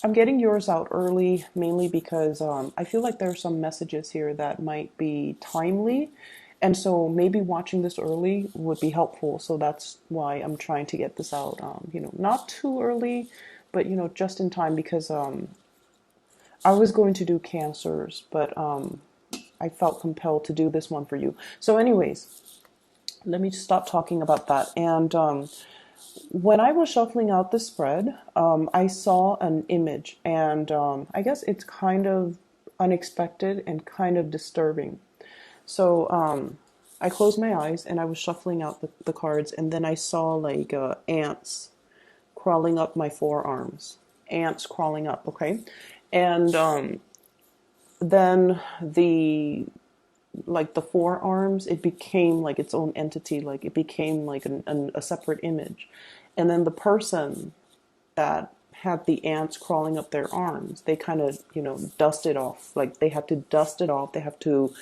I'm getting yours out early mainly because I feel like there are some messages here that might be timely. And so maybe watching this early would be helpful. So that's why I'm trying to get this out, not too early, but, just in time because I was going to do cancers, but I felt compelled to do this one for you. So, anyways, let me just stop talking about that. And when I was shuffling out the spread, I saw an image, and I guess it's kind of unexpected and kind of disturbing. So I closed my eyes and I was shuffling out the cards, and then I saw like ants crawling up my forearms. Ants crawling up, okay? And then the forearms, it became like its own entity, like it became like a separate image. And then the person that had the ants crawling up their arms, they kind of, dust it off. Like they have to dust it off. They have to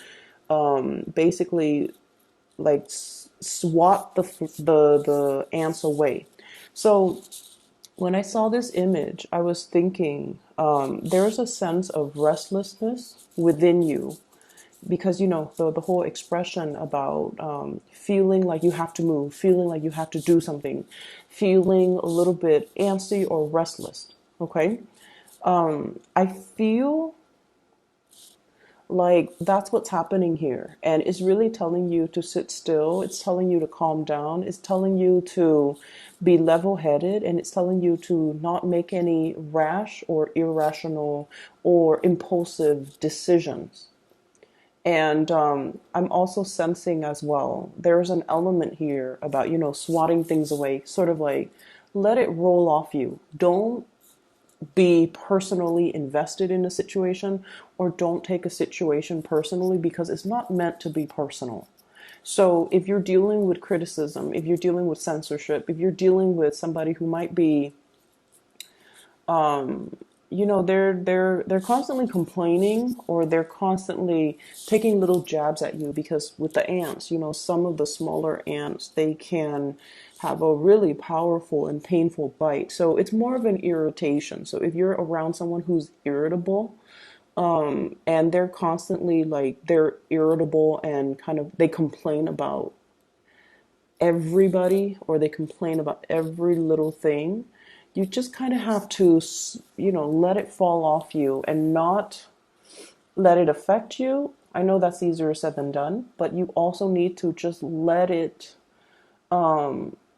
basically like swat the ants away. So when I saw this image, I was thinking there's a sense of restlessness within you because the whole expression about feeling like you have to move, feeling like you have to do something, feeling a little bit antsy or restless. Okay, I feel like that's what's happening here, and it's really telling you to sit still. It's telling you to calm down. It's telling you to be level-headed, and it's telling you to not make any rash or irrational or impulsive decisions. And I'm also sensing as well, there's an element here about, swatting things away, sort of like let it roll off you. Don't be personally invested in a situation, or don't take a situation personally because it's not meant to be personal. So if you're dealing with criticism, if you're dealing with censorship, if you're dealing with somebody who might be they're constantly complaining, or they're constantly taking little jabs at you, because with the ants, some of the smaller ants, they can have a really powerful and painful bite. So it's more of an irritation. So if you're around someone who's irritable, and they're constantly like they're irritable and kind of they complain about everybody, or they complain about every little thing, you just kind of have to, let it fall off you and not let it affect you. I know that's easier said than done, but you also need to just let it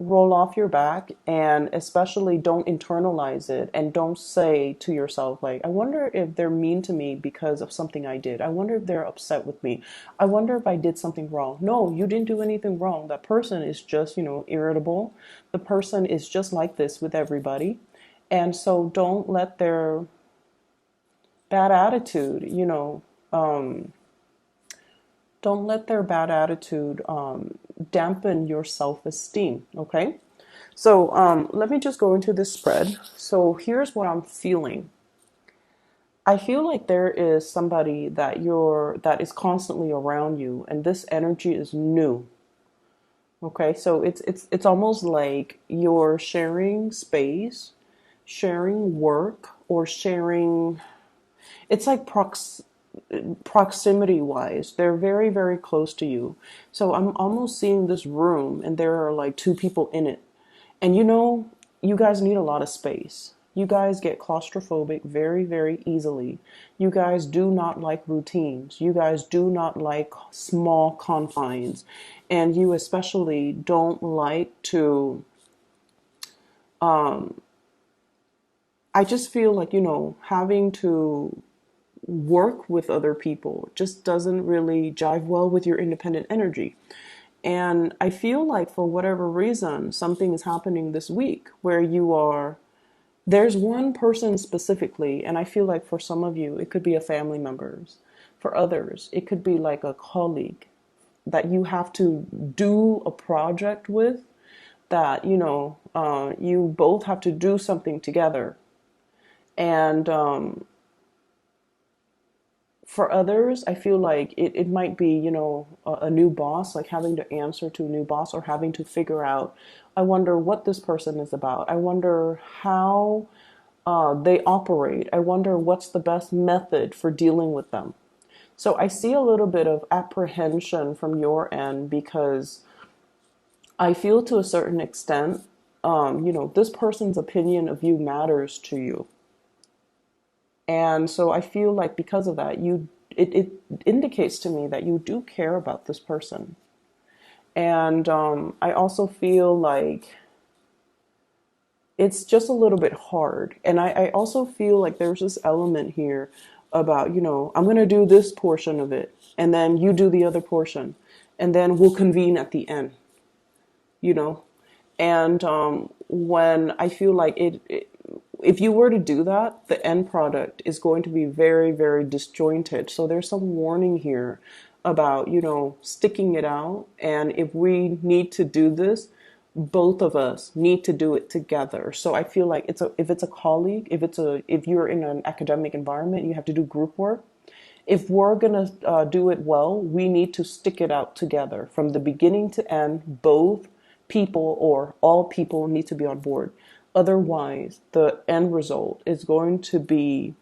roll off your back, and especially don't internalize it, and don't say to yourself like, I wonder if they're mean to me because of something I did. I wonder if they're upset with me. I wonder if I did something wrong. No, you didn't do anything wrong. That person is just, irritable. The person is just like this with everybody. And so don't let their bad attitude, don't let their bad attitude dampen your self-esteem, okay? So let me just go into this spread. So here's what I'm feeling. I feel like there is somebody that is constantly around you, and this energy is new. Okay, so it's almost like you're sharing space, sharing work, or sharing. It's like proximity wise, they're very, very close to you. So I'm almost seeing this room, and there are like two people in it. And you guys need a lot of space. You guys get claustrophobic very, very easily. You guys do not like routines. You guys do not like small confines. And you especially don't like to, I just feel like, having to work with other people just doesn't really jive well with your independent energy. And I feel like for whatever reason, something is happening this week where there's one person specifically, and I feel like for some of you, it could be a family member's. For others, it could be like a colleague that you have to do a project with, that, you both have to do something together. And for others, I feel like it might be, a new boss, like having to answer to a new boss, or having to figure out, I wonder what this person is about. I wonder how they operate. I wonder what's the best method for dealing with them. So I see a little bit of apprehension from your end because I feel to a certain extent, this person's opinion of you matters to you. And so I feel like because of that, it indicates to me that you do care about this person. And I also feel like it's just a little bit hard. And I also feel like there's this element here about, I'm going to do this portion of it, and then you do the other portion, and then we'll convene at the end, you know? And when I feel like if you were to do that, the end product is going to be very, very disjointed. So there's some warning here about, sticking it out. And if we need to do this, both of us need to do it together. So I feel like if it's a colleague, if you're in an academic environment, you have to do group work. If we're gonna do it well, we need to stick it out together from the beginning to end. Both people or all people need to be on board. Otherwise, the end result is going to be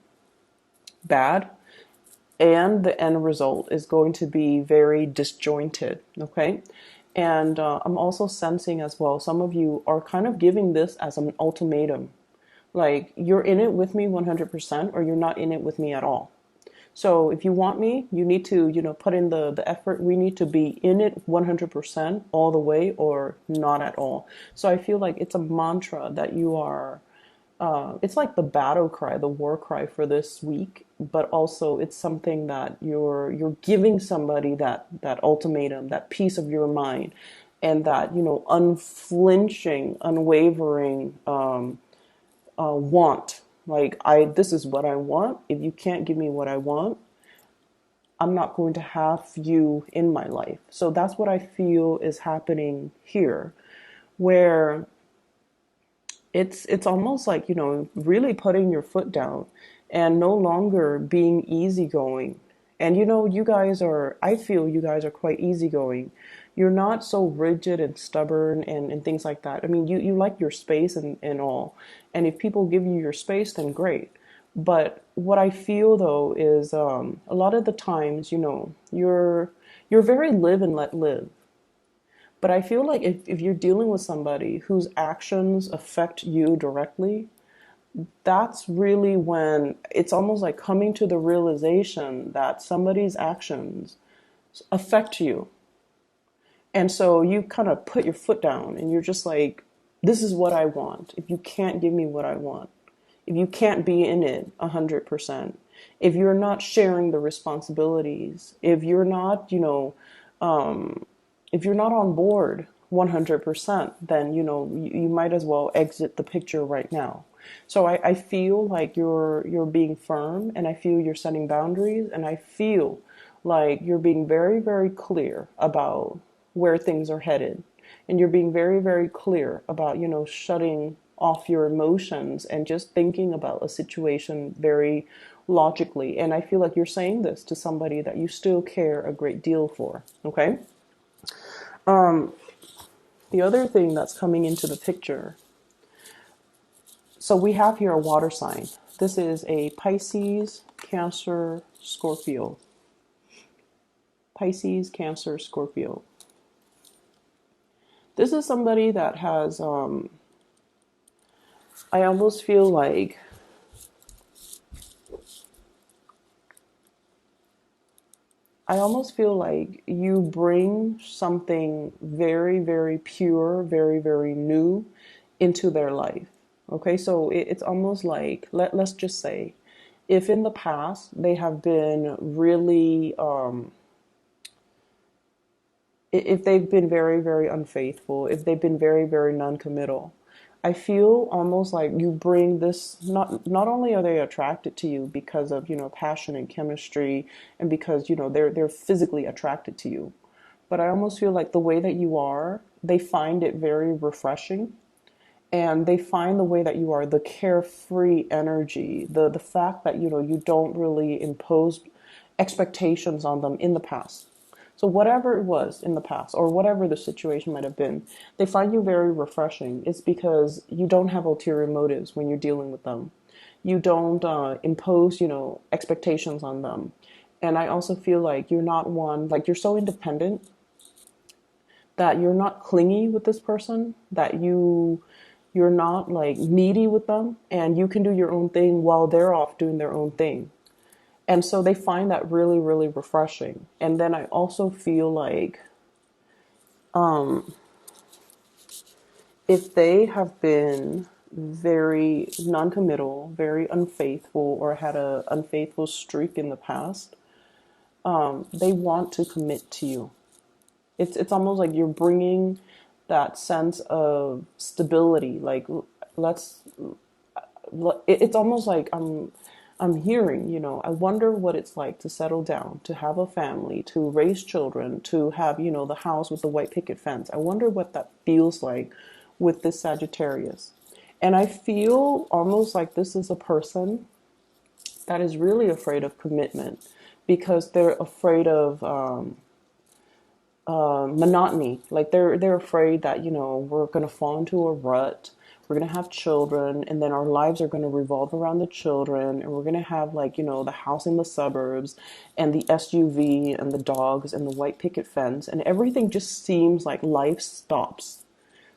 bad, and the end result is going to be very disjointed. Okay. And I'm also sensing as well, some of you are kind of giving this as an ultimatum. Like, you're in it with me 100% or you're not in it with me at all. So if you want me, you need to, put in the effort. We need to be in it 100% all the way or not at all. So I feel like it's a mantra that you are, it's like the battle cry, the war cry for this week, but also it's something that you're giving somebody that ultimatum, that piece of your mind, and that, unflinching, unwavering want. Like, this is what I want. If you can't give me what I want, I'm not going to have you in my life. So that's what I feel is happening here, where it's almost like, really putting your foot down and no longer being easygoing. And I feel you guys are quite easygoing. You're not so rigid and stubborn and things like that. I mean, you like your space and all. And if people give you your space, then great. But what I feel though is a lot of the times, you're very live and let live. But I feel like if you're dealing with somebody whose actions affect you directly, that's really when it's almost like coming to the realization that somebody's actions affect you. And so you kind of put your foot down and you're just like, this is what I want. If you can't give me what I want, if you can't be in it 100%, if you're not sharing the responsibilities, if you're not, if you're not on board 100%, then, you might as well exit the picture right now. So I feel like you're being firm, and I feel you're setting boundaries, and I feel like you're being very, very clear about where things are headed. And you're being very, very clear about, shutting off your emotions and just thinking about a situation very logically. And I feel like you're saying this to somebody that you still care a great deal for. Okay. The other thing that's coming into the picture. So we have here a water sign. This is a Pisces, Cancer, Scorpio. Pisces, Cancer, Scorpio. This is somebody that has, I almost feel like you bring something very, very pure, very, very new into their life. Okay, so it's almost like, let's just say, if in the past they have been really, if they've been very, very unfaithful, if they've been very, very non-committal, I feel almost like you bring this, not only are they attracted to you because of, passion and chemistry, and because, they're physically attracted to you, but I almost feel like the way that you are, they find it very refreshing. And they find the way that you are, the carefree energy, the fact that, you don't really impose expectations on them in the past. So whatever it was in the past, or whatever the situation might have been, they find you very refreshing. It's because you don't have ulterior motives when you're dealing with them. You don't impose, expectations on them. And I also feel like you're not one, like you're so independent that you're not clingy with this person, that you're not like needy with them, and you can do your own thing while they're off doing their own thing. And so they find that really, really refreshing. And then I also feel like if they have been very non-committal, very unfaithful, or had a unfaithful streak in the past, they want to commit to you. It's almost like you're bringing that sense of stability. Like let's. It's almost like I'm hearing. I wonder what it's like to settle down, to have a family, to raise children, to have the house with the white picket fence. I wonder what that feels like with this Sagittarius. And I feel almost like this is a person that is really afraid of commitment because they're afraid of monotony. Like they're afraid that we're going to fall into a rut. We're going to have children, and then our lives are going to revolve around the children, and we're going to have like the house in the suburbs, and the SUV, and the dogs, and the white picket fence, and everything just seems like life stops.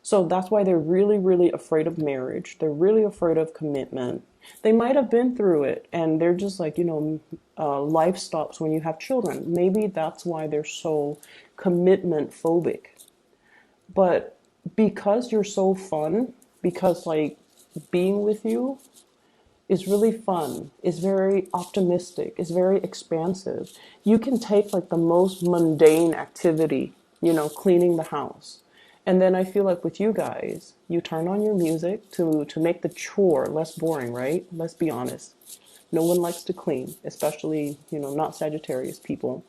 So that's why they're really, really afraid of marriage. They're really afraid of commitment. They might have been through it and they're just like, life stops when you have children. Maybe that's why they're so commitment phobic. But because you're so fun, because like being with you is really fun, is very optimistic, is very expansive. You can take like the most mundane activity, cleaning the house. And then I feel like with you guys, you turn on your music to make the chore less boring, right? Let's be honest. No one likes to clean, especially, not Sagittarius people.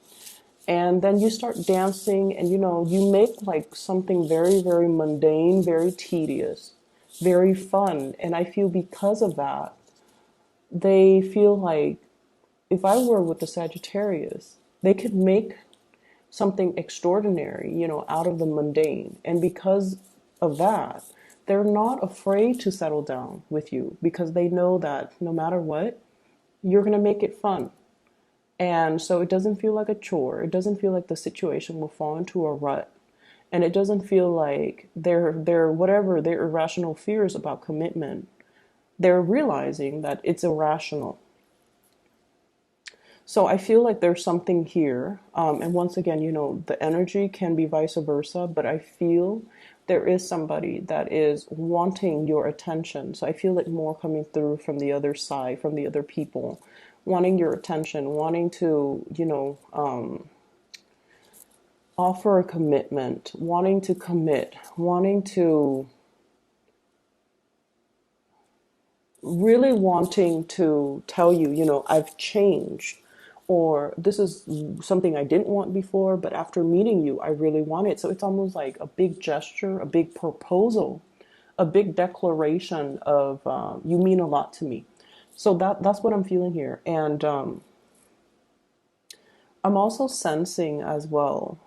And then you start dancing and, you make like something very, very mundane, very tedious, very fun. And I feel because of that, they feel like if I were with the Sagittarius, they could make something extraordinary, out of the mundane. And because of that, they're not afraid to settle down with you because they know that no matter what, you're going to make it fun. And so it doesn't feel like a chore. It doesn't feel like the situation will fall into a rut. And it doesn't feel like they're whatever their irrational fears about commitment, they're realizing that it's irrational. So I feel like there's something here. And once again, the energy can be vice versa, but I feel there is somebody that is wanting your attention. So I feel it more coming through from the other side, from the other people, wanting your attention, wanting to, offer a commitment, wanting to commit, wanting to really wanting to tell you, I've changed, or this is something I didn't want before, but after meeting you, I really want it. So it's almost like a big gesture, a big proposal, a big declaration of you mean a lot to me. So that's what I'm feeling here. And I'm also sensing as well.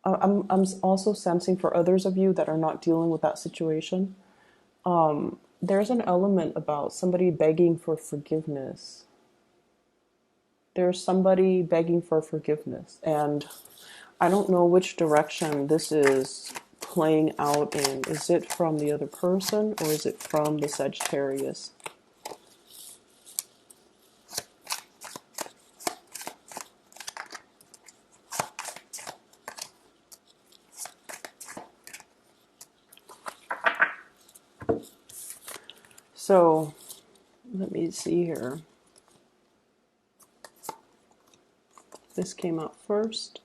I'm also sensing for others of you that are not dealing with that situation. There's an element about somebody begging for forgiveness. There's somebody begging for forgiveness. And I don't know which direction this is playing out in. Is it from the other person or is it from the Sagittarius? So let me see here. This came out first.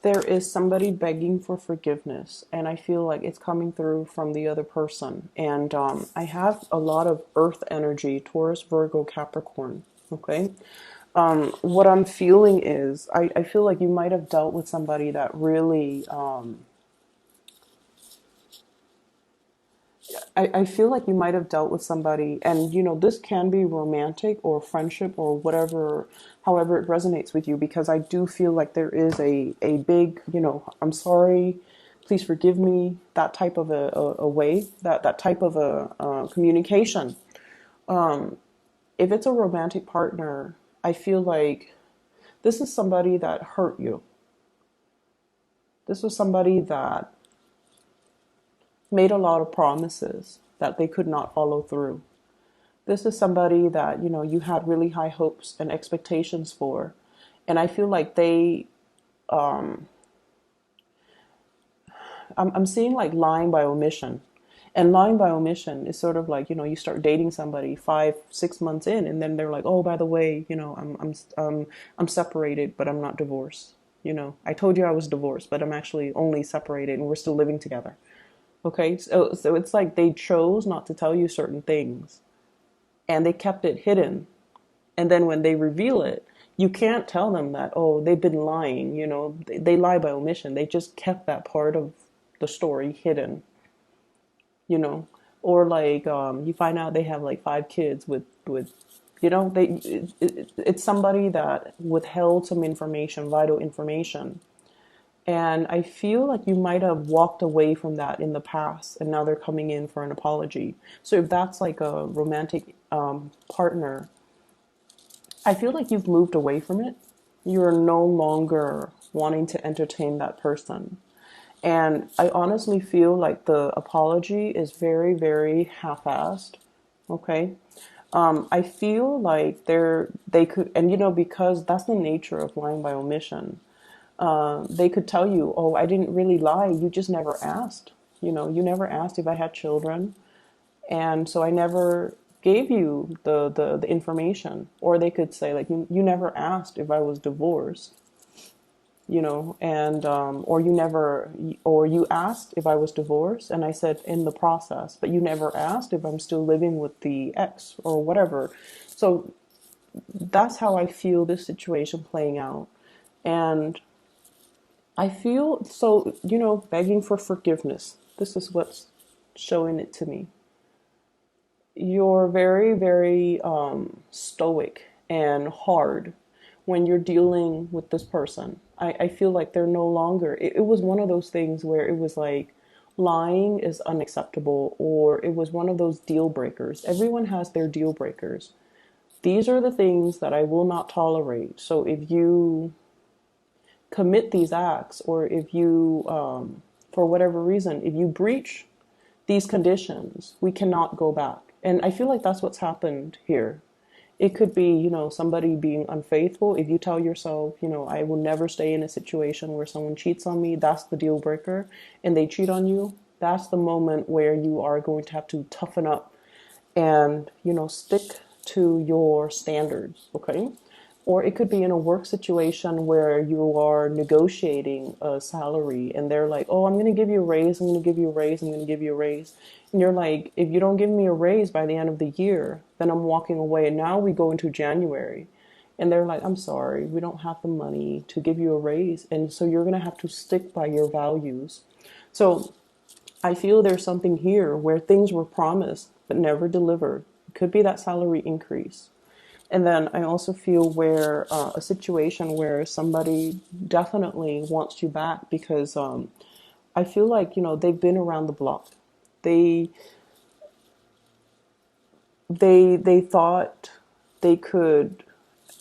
There is somebody begging for forgiveness, and I feel like it's coming through from the other person. And I have a lot of earth energy, Taurus, Virgo, Capricorn. Okay. What I'm feeling is I feel like you might have dealt with somebody that really I feel like you might have dealt with somebody, and this can be romantic or friendship or whatever, however it resonates with you, because I do feel like there is a big, I'm sorry please forgive me, that type of a way, that type of a communication. If it's a romantic partner, I feel like this is somebody that hurt you. This was somebody that made a lot of promises that they could not follow through. This is somebody that, you had really high hopes and expectations for. And I feel like I'm seeing like lying by omission. And lying by omission is sort of like, you start dating somebody 5, 6 months in, and then they're like, oh, by the way, I'm separated, but I'm not divorced. I told you I was divorced, but I'm actually only separated and we're still living together. Okay. So it's like they chose not to tell you certain things and they kept it hidden. And then when they reveal it, you can't tell them that, oh, they've been lying. They lie by omission. They just kept that part of the story hidden, you know, or like you find out they have like 5 kids with it's somebody that withheld some information, vital information. And I feel like you might have walked away from that in the past, and now they're coming in for an apology. So if that's like a romantic partner, I feel like you've moved away from it. You're no longer wanting to entertain that person. And I honestly feel like the apology is very, very half-assed. Okay. I feel like they could, and because that's the nature of lying by omission. They could tell you, oh, I didn't really lie. You just never asked. You never asked if I had children. And so I never gave you the information. Or they could say, like, you never asked if I was divorced, and, or you asked if I was divorced. And I said in the process, but you never asked if I'm still living with the ex or whatever. So that's how I feel this situation playing out. And I feel so, begging for forgiveness. This is what's showing it to me. You're very, very stoic and hard when you're dealing with this person. I feel like they're no longer, it was one of those things where it was like lying is unacceptable, or it was one of those deal breakers. Everyone has their deal breakers. These are the things that I will not tolerate. So if you commit these acts, or if you, for whatever reason, if you breach these conditions, we cannot go back. And I feel like that's what's happened here. It could be, somebody being unfaithful. If you tell yourself, I will never stay in a situation where someone cheats on me, that's the deal breaker, and they cheat on you, that's the moment where you are going to have to toughen up and, stick to your standards, okay? Or it could be in a work situation where you are negotiating a salary and they're like, oh, I'm going to give you a raise, I'm going to give you a raise, I'm going to give you a raise. And you're like, if you don't give me a raise by the end of the year, then I'm walking away. And now we go into January and they're like, I'm sorry, we don't have the money to give you a raise. And so you're going to have to stick by your values. So I feel there's something here where things were promised but never delivered. It could be that salary increase. And then I also feel where a situation where somebody definitely wants you back because I feel like, they've been around the block. They they thought they could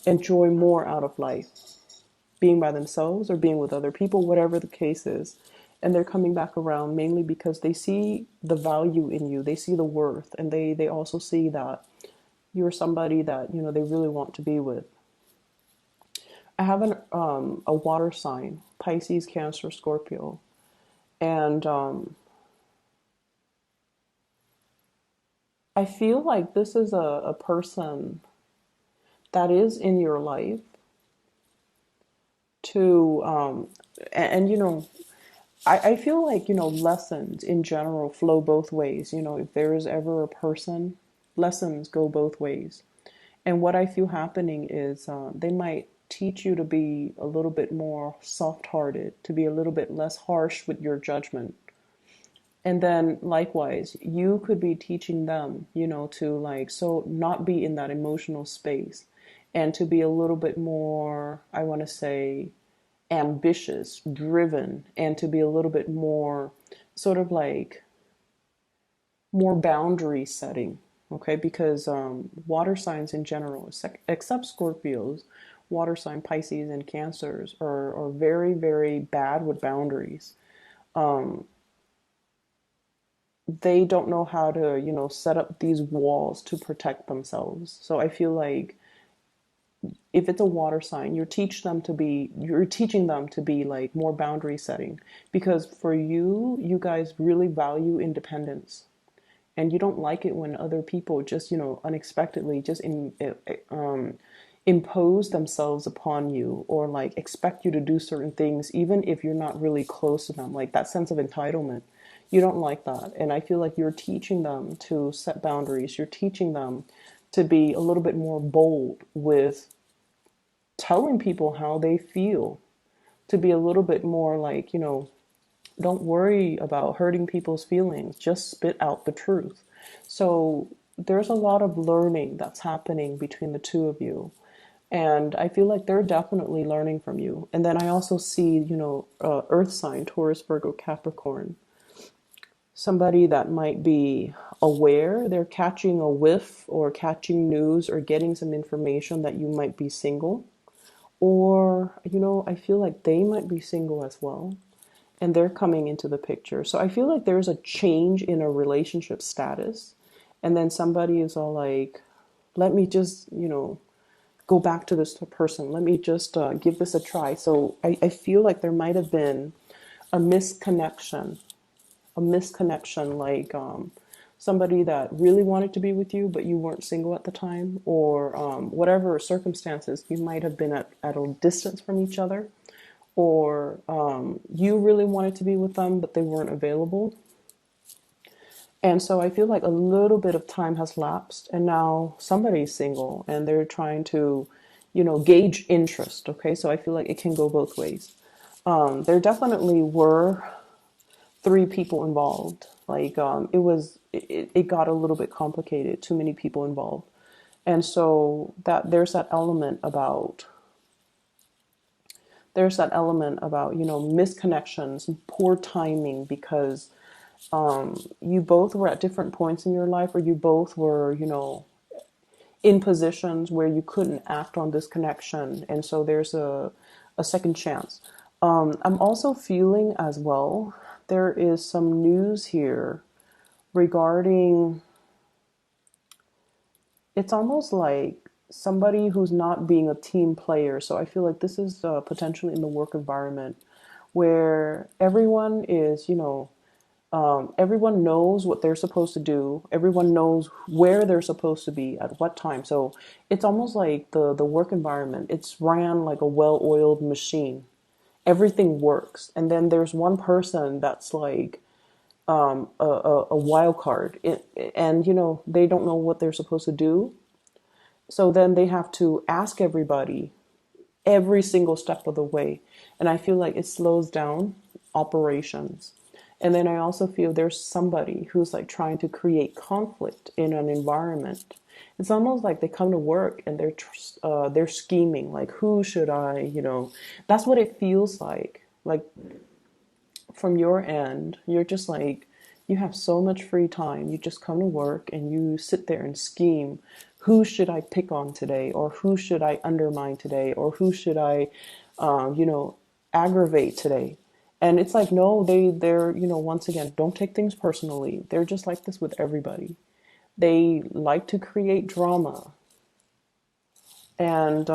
enjoy more out of life, being by themselves or being with other people, whatever the case is. And they're coming back around mainly because they see the value in you. They see the worth, and they also see that you're somebody that, they really want to be with. I have a water sign, Pisces, Cancer, Scorpio. And I feel like this is a person that is in your life to, and I feel like, lessons in general flow both ways. If there is ever a person, lessons go both ways. And what I feel happening is they might teach you to be a little bit more soft-hearted, to be a little bit less harsh with your judgment. And then likewise, you could be teaching them, to like, so not be in that emotional space and to be a little bit more, I want to say, ambitious, driven, and to be a little bit more sort of like more boundary setting, okay? Because water signs in general, except Scorpios, water sign Pisces and Cancers are very, very bad with boundaries. Um, they don't know how to, set up these walls to protect themselves. So I feel like if it's a water sign, you're teaching them to be like more boundary setting, because for you guys really value independence, and you don't like it when other people just unexpectedly just impose themselves upon you, or like expect you to do certain things even if you're not really close to them, like that sense of entitlement. You don't like that, and I feel like you're teaching them to set boundaries. You're teaching them to be a little bit more bold with telling people how they feel, to be a little bit more like, don't worry about hurting people's feelings, just spit out the truth. So there's a lot of learning that's happening between the two of you. And I feel like they're definitely learning from you. And then I also see, earth sign, Taurus, Virgo, Capricorn. Somebody that might be aware, they're catching a whiff or catching news or getting some information that you might be single. Or, I feel like they might be single as well, and they're coming into the picture. So I feel like there's a change in a relationship status. And then somebody is all like, let me just, go back to this person. Let me just give this a try. So I feel like there might have been a misconnection, like somebody that really wanted to be with you, but you weren't single at the time, or whatever circumstances, you might have been at a distance from each other, or you really wanted to be with them, but they weren't available. And so I feel like a little bit of time has lapsed, and now somebody's single and they're trying to, gauge interest. Okay, so I feel like it can go both ways. There definitely were three people involved. Like it got a little bit complicated, too many people involved. And so that there's that element about, misconnections, poor timing, because you both were at different points in your life, or you both were, in positions where you couldn't act on this connection. And so there's a second chance. I'm also feeling as well, there is some news here regarding, it's almost like somebody who's not being a team player. So I feel like this is potentially in the work environment where everyone is, everyone knows what they're supposed to do. Everyone knows where they're supposed to be at what time. So it's almost like the work environment, it's ran like a well-oiled machine. Everything works. And then there's one person that's like a wild card. And, they don't know what they're supposed to do. So then they have to ask everybody every single step of the way. And I feel like it slows down operations. And then I also feel there's somebody who's like trying to create conflict in an environment. It's almost like they come to work and they're scheming, like, who should that's what it feels like. Like from your end, you're just like, you have so much free time. You just come to work and you sit there and scheme. Who should I pick on today? Or who should I undermine today? Or who should I, aggravate today? And it's like, no, they're, once again, don't take things personally. They're just like this with everybody. They like to create drama. And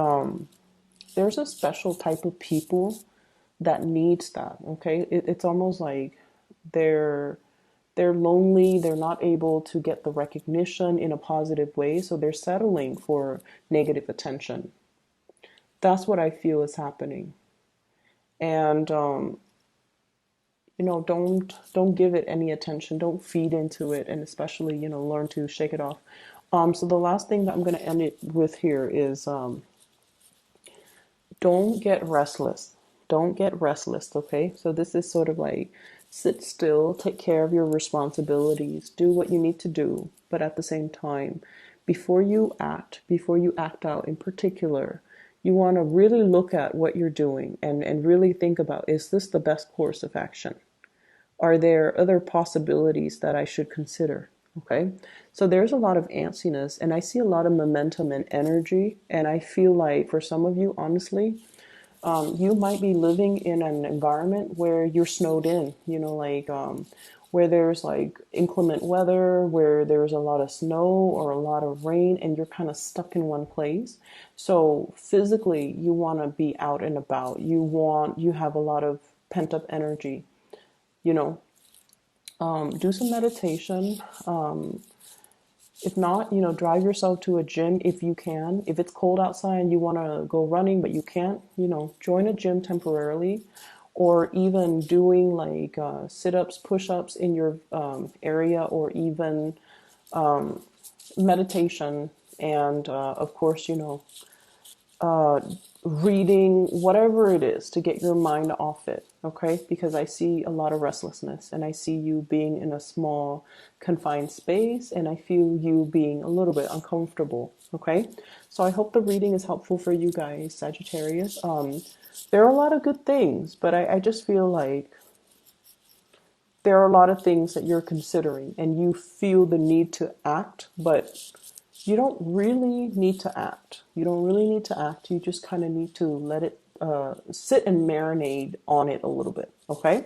there's a special type of people that needs that, okay? It's almost like they're lonely, they're not able to get the recognition in a positive way, so they're settling for negative attention. That's what I feel is happening. And don't give it any attention, don't feed into it, and especially, learn to shake it off. So the last thing that I'm going to end it with here is don't get restless. Don't get restless, okay? So this is sort of like, sit still, take care of your responsibilities, do what you need to do, but at the same time, before you act out in particular, You want to really look at what you're doing and really think about, is this the best course of action? Are there other possibilities that I should consider? Okay. So there's a lot of antsiness, and I see a lot of momentum and energy. And I feel like for some of you, honestly, you might be living in an environment where you're snowed in, where there's like inclement weather, where there's a lot of snow or a lot of rain, and you're kind of stuck in one place. So physically, you want to be out and about. You have a lot of pent up energy, you know. Do some meditation. If not, drive yourself to a gym if you can. If it's cold outside and you want to go running, but you can't, join a gym temporarily, or even doing like sit ups, push ups in your area, or even meditation. And of course, uh, reading, whatever it is to get your mind off it, okay? Because I see a lot of restlessness, and I see you being in a small, confined space, and I feel you being a little bit uncomfortable, okay? So I hope the reading is helpful for you guys, Sagittarius. There are a lot of good things, but I just feel like there are a lot of things that you're considering, and you feel the need to act, but you don't really need to act. You don't really need to act. You just kind of need to let it sit and marinate on it a little bit. Okay?